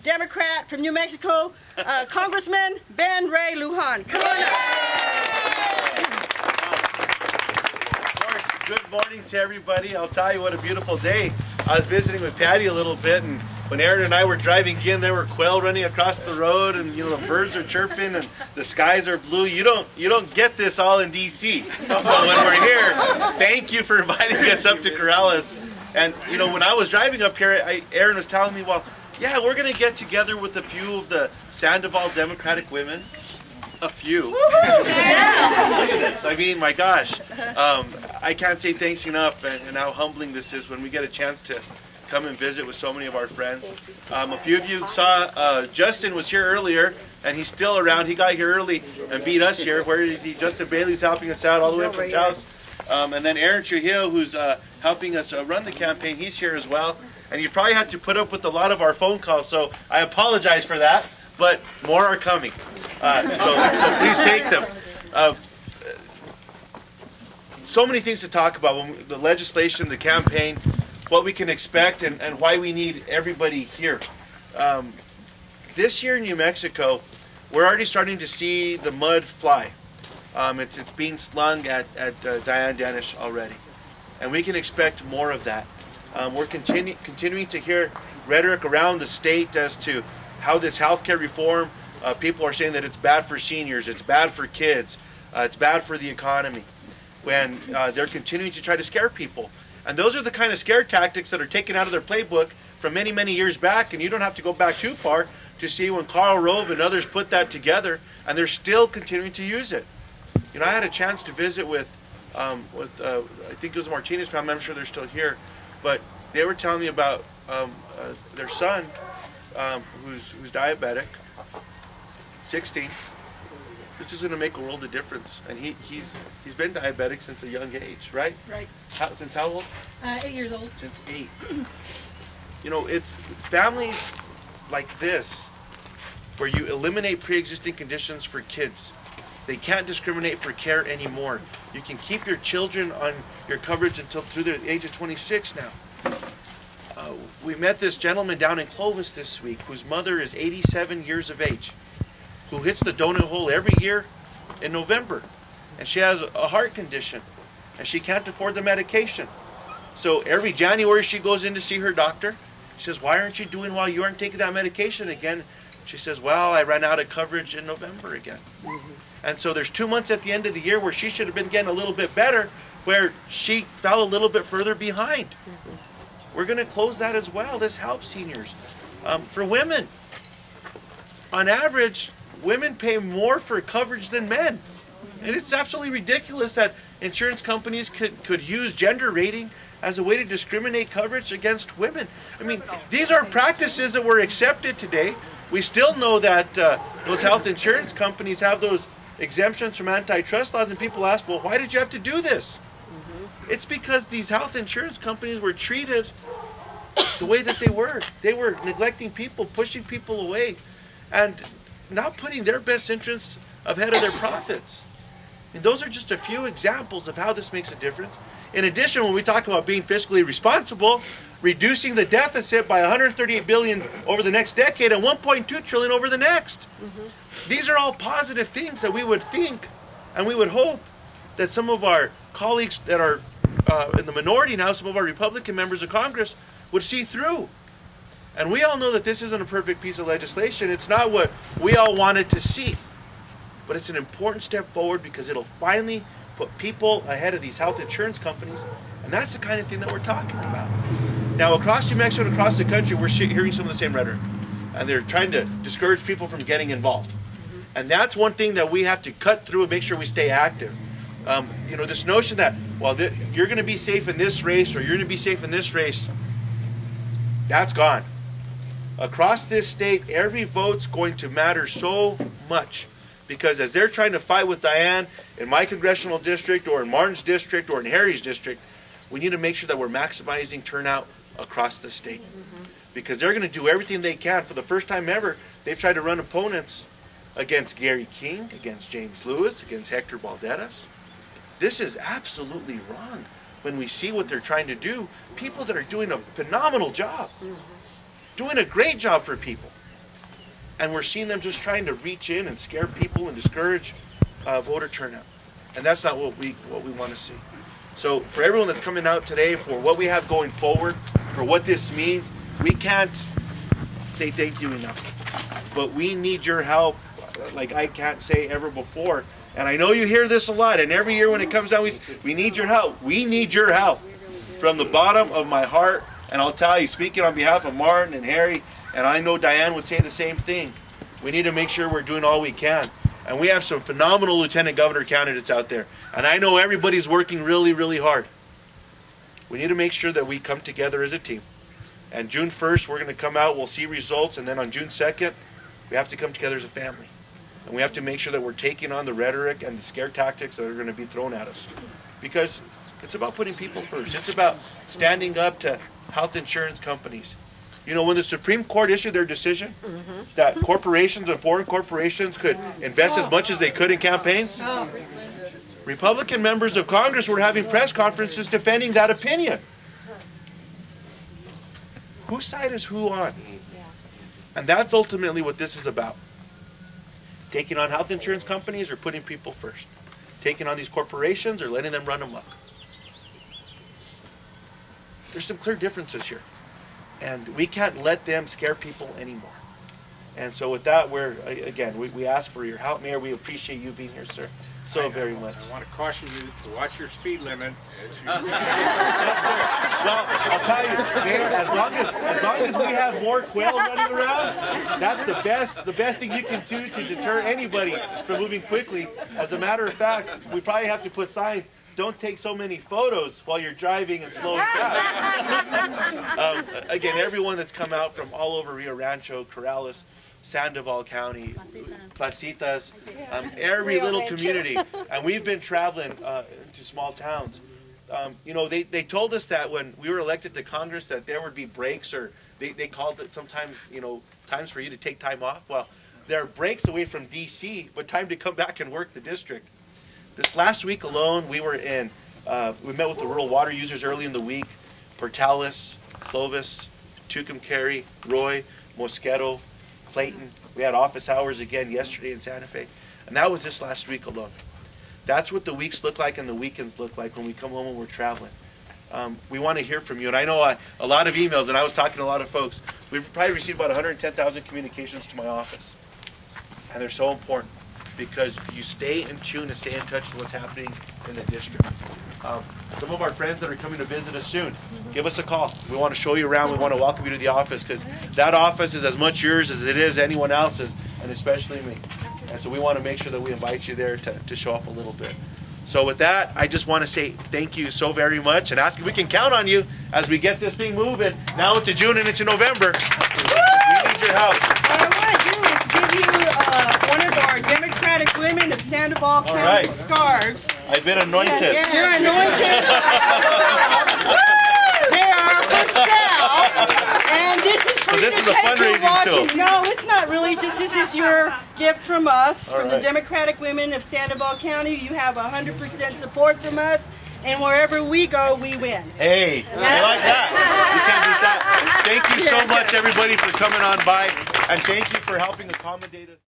Democrat from New Mexico, Congressman Ben Ray Lujan. Come on up. Of course, good morning to everybody. I'll tell you what a beautiful day. I was visiting with Patty a little bit, and when Aaron and I were driving in, there were quail running across the road, and the birds are chirping, and the skies are blue. You don't get this all in D.C. So when we're here, thank you for inviting us up to Corrales. And when I was driving up here, Aaron was telling me, well, yeah, we're going to get together with a few of the Sandoval Democratic women. A few. Yeah. Look at this. I mean, my gosh. I can't say thanks enough and how humbling this is when we get a chance to come and visit with so many of our friends. A few of you saw Justin was here earlier, and he's still around. He got here early and beat us here. Where is he? Justin Bailey's helping us out all the way from Taos. And then Aaron Trujillo, who's helping us run the campaign, he's here as well. And you probably had to put up with a lot of our phone calls, so I apologize for that, but more are coming. So please take them. So many things to talk about, the legislation, the campaign, what we can expect, and why we need everybody here. This year in New Mexico, we're already starting to see the mud fly. It's being slung at Diane Dennis already. And we can expect more of that. We're continuing to hear rhetoric around the state as to how this healthcare reform, people are saying that it's bad for seniors, it's bad for kids, it's bad for the economy, when they're continuing to try to scare people. And those are the kind of scare tactics that are taken out of their playbook from many, many years back, and you don't have to go back too far to see when Karl Rove and others put that together, and they're still continuing to use it. I had a chance to visit with I think it was the Martinez family, I'm sure they're still here, but they were telling me about their son, who's diabetic, 16. This is going to make a world of difference, and he's been diabetic since a young age, right? Right. Since how old? 8 years old. Since 8. It's families like this where you eliminate pre-existing conditions for kids. They can't discriminate for care anymore. You can keep your children on your coverage until through the age of 26 now. We met this gentleman down in Clovis this week whose mother is 87 years of age, who hits the donut hole every year in November. And she has a heart condition, and she can't afford the medication. So every January she goes in to see her doctor. She says, why aren't you doing well? You aren't taking that medication again. She says, well, I ran out of coverage in November again. And so there's 2 months at the end of the year where she should have been getting a little bit better, where she fell a little bit further behind. We're going to close that as well. This helps seniors. For women, on average, women pay more for coverage than men. And it's absolutely ridiculous that insurance companies could use gender rating as a way to discriminate coverage against women. I mean, these are practices that were accepted today. We still know that those health insurance companies have those exemptions from antitrust laws, and people ask, well, why did you have to do this? It's because these health insurance companies were treated the way that they were. They were neglecting people, pushing people away, and not putting their best interests ahead of their profits. And those are just a few examples of how this makes a difference. In addition, when we talk about being fiscally responsible, reducing the deficit by $138 billion over the next decade and $1.2 trillion over the next. These are all positive things that we would think and we would hope that some of our colleagues that are in the minority now, some of our Republican members of Congress, would see through. And we all know that this isn't a perfect piece of legislation. It's not what we all wanted to see. But it's an important step forward because it'll finally put people ahead of these health insurance companies. And that's the kind of thing that we're talking about. Now, across New Mexico and across the country, we're hearing some of the same rhetoric. And they're trying to discourage people from getting involved. And that's one thing that we have to cut through and make sure we stay active. This notion that, well, you're going to be safe in this race or you're going to be safe in this race, that's gone. Across this state, every vote's going to matter so much. Because as they're trying to fight with Diane in my congressional district or in Martin's district or in Harry's district, we need to make sure that we're maximizing turnout across the state. Because they're going to do everything they can. For the first time ever, they've tried to run opponents against Gary King, against James Lewis, against Hector Balderas. This is absolutely wrong when we see what they're trying to do. People that are doing a phenomenal job, doing a great job for people. and we're seeing them just trying to reach in and scare people and discourage voter turnout. And that's not what we want to see. So for everyone that's coming out today, for what we have going forward, for what this means, we can't say thank you enough. But we need your help like I can't say ever before. And I know you hear this a lot, and every year when it comes down, we need your help. We need your help from the bottom of my heart. And I'll tell you, speaking on behalf of Martin and Harry, and I know Diane would say the same thing, we need to make sure we're doing all we can. And we have some phenomenal lieutenant governor candidates out there. And I know everybody's working really, really hard. We need to make sure that we come together as a team. And June 1st, we're going to come out, we'll see results, and then on June 2nd, we have to come together as a family. And we have to make sure that we're taking on the rhetoric and the scare tactics that are going to be thrown at us. Because it's about putting people first. It's about standing up to health insurance companies. You know, when the Supreme Court issued their decision that corporations and foreign corporations could invest as much as they could in campaigns, Republican members of Congress were having press conferences defending that opinion. Whose side is who on? And that's ultimately what this is about. Taking on health insurance companies or putting people first? Taking on these corporations or letting them run amok? There's some clear differences here. And we can't let them scare people anymore. And so with that, we ask for your help, Mayor. We appreciate you being here, sir, so very much. I want to caution you to watch your speed limit. Yes, sir. Well, I'll tell you, Mayor, as long as we have more quail running around, that's the best thing you can do to deter anybody from moving quickly. As a matter of fact, we probably have to put signs. Don't take so many photos while you're driving and slowing down. Again, everyone that's come out from all over Rio Rancho, Corrales, Sandoval County, Placitas, every little community. And we've been traveling to small towns. You know, they told us that when we were elected to Congress that there would be breaks, or they called it sometimes, you know, times for you to take time off. Well, there are breaks away from D.C., but time to come back and work the district. This last week alone, we met with the rural water users early in the week. Portales, Clovis, Tucumcari, Roy, Mosquito, Clayton. We had office hours again yesterday in Santa Fe. And that was this last week alone. That's what the weeks look like and the weekends look like when we come home and we're traveling. We want to hear from you. And I know a lot of emails, and I was talking to a lot of folks. We've probably received about 110,000 communications to my office. And they're so important, because you stay in tune and stay in touch with what's happening in the district. Some of our friends that are coming to visit us soon, give us a call. We want to show you around. We want to welcome you to the office, because that office is as much yours as it is anyone else's, and especially me. And so we want to make sure that we invite you there to show up a little bit. So with that, I just want to say thank you so very much, and ask if we can count on you as we get this thing moving. Now into June and into November. We need your help. What I want to do is give you one of our Democratic women of Sandoval County scarves. I've been anointed. Yeah, you're anointed. They are for sale. And this is for So you this to is a take to fundraising Washington. tool. No, it's not really. Just this is your gift from us, All from the right. Democratic women of Sandoval County. You have 100% support from us. And wherever we go, we win. Hey, I like that. You can't beat that. Thank you so much, everybody, for coming on by, and thank you for helping accommodate us.